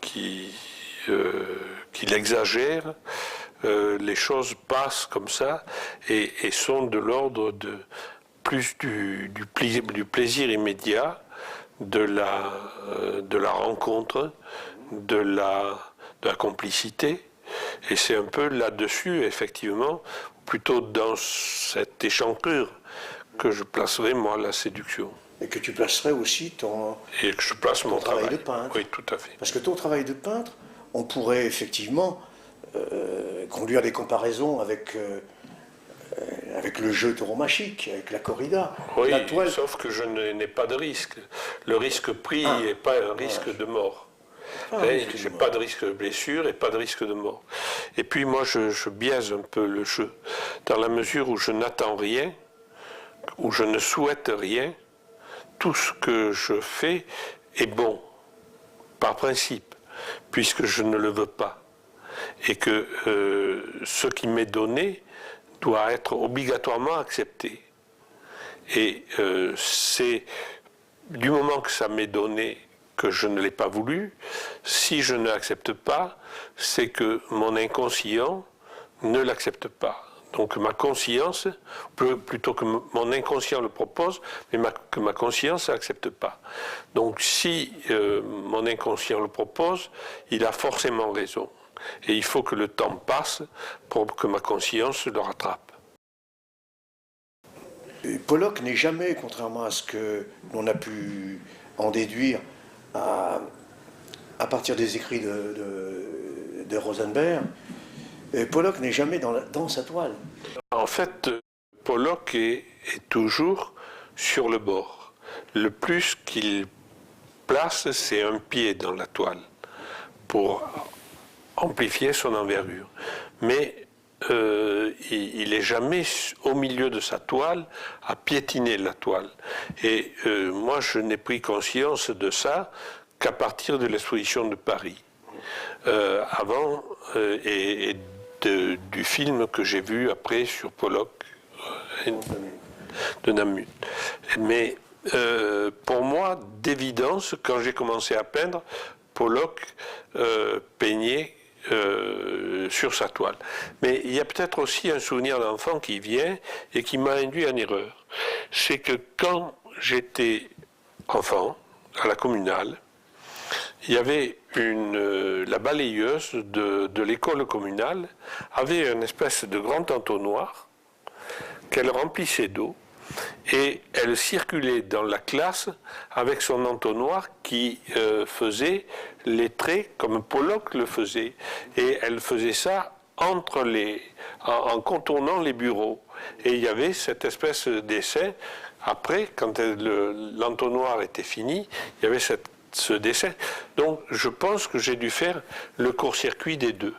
qu'il exagère. Les choses passent comme ça et sont de l'ordre de plus du plaisir immédiat, de la rencontre, de la complicité. Et c'est un peu là-dessus, effectivement, plutôt dans cette échancrure que je placerai, moi, la séduction. Et que tu placerais aussi et que je place mon travail de peintre. Oui, tout à fait. Parce que ton travail de peintre, on pourrait effectivement conduire des comparaisons avec le jeu tauromachique, avec la corrida. Oui, la toile... sauf que je n'ai pas de risque. Le risque pris n'est pas un risque de mort. Je n'ai pas de risque de blessure et pas de risque de mort. Et puis moi, je biaise un peu le jeu, dans la mesure où je n'attends rien, où je ne souhaite rien. Tout ce que je fais est bon, par principe, puisque je ne le veux pas. Et que ce qui m'est donné doit être obligatoirement accepté. Et c'est du moment que ça m'est donné que je ne l'ai pas voulu, si je ne l'accepte pas, c'est que mon inconscient ne l'accepte pas. Donc ma conscience, plutôt que mon inconscient le propose, mais que ma conscience ne l'accepte pas. Donc si mon inconscient le propose, il a forcément raison. Et il faut que le temps passe pour que ma conscience le rattrape. Pollock n'est jamais, contrairement à ce que l'on a pu en déduire à partir des écrits de Rosenberg, Pollock n'est jamais dans sa toile. En fait, Pollock est toujours sur le bord. Le plus qu'il place, c'est un pied dans la toile pour amplifier son envergure. Mais il n'est jamais au milieu de sa toile à piétiner la toile. Et moi, je n'ai pris conscience de ça qu'à partir de l'exposition de Paris. Avant, et du film que j'ai vu après sur Pollock de Namur. Mais pour moi, d'évidence, quand j'ai commencé à peindre, Pollock peignait sur sa toile. Mais il y a peut-être aussi un souvenir d'enfant qui vient et qui m'a induit en erreur. C'est que quand j'étais enfant, à la communale, il y avait la balayeuse de l'école communale avait une espèce de grand entonnoir qu'elle remplissait d'eau et elle circulait dans la classe avec son entonnoir qui faisait les traits comme Pollock le faisait. Et elle faisait ça en contournant les bureaux. Et il y avait cette espèce de dessin. Après, quand l'entonnoir était fini, il y avait ce dessin. Donc je pense que j'ai dû faire le court-circuit des deux.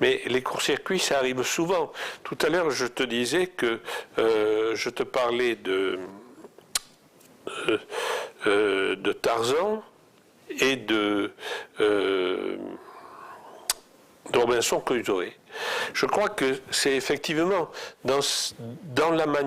Mais les courts-circuits, ça arrive souvent. Tout à l'heure, je te disais que je te parlais de Tarzan et de Robinson Crusoe. Je crois que c'est effectivement dans la manière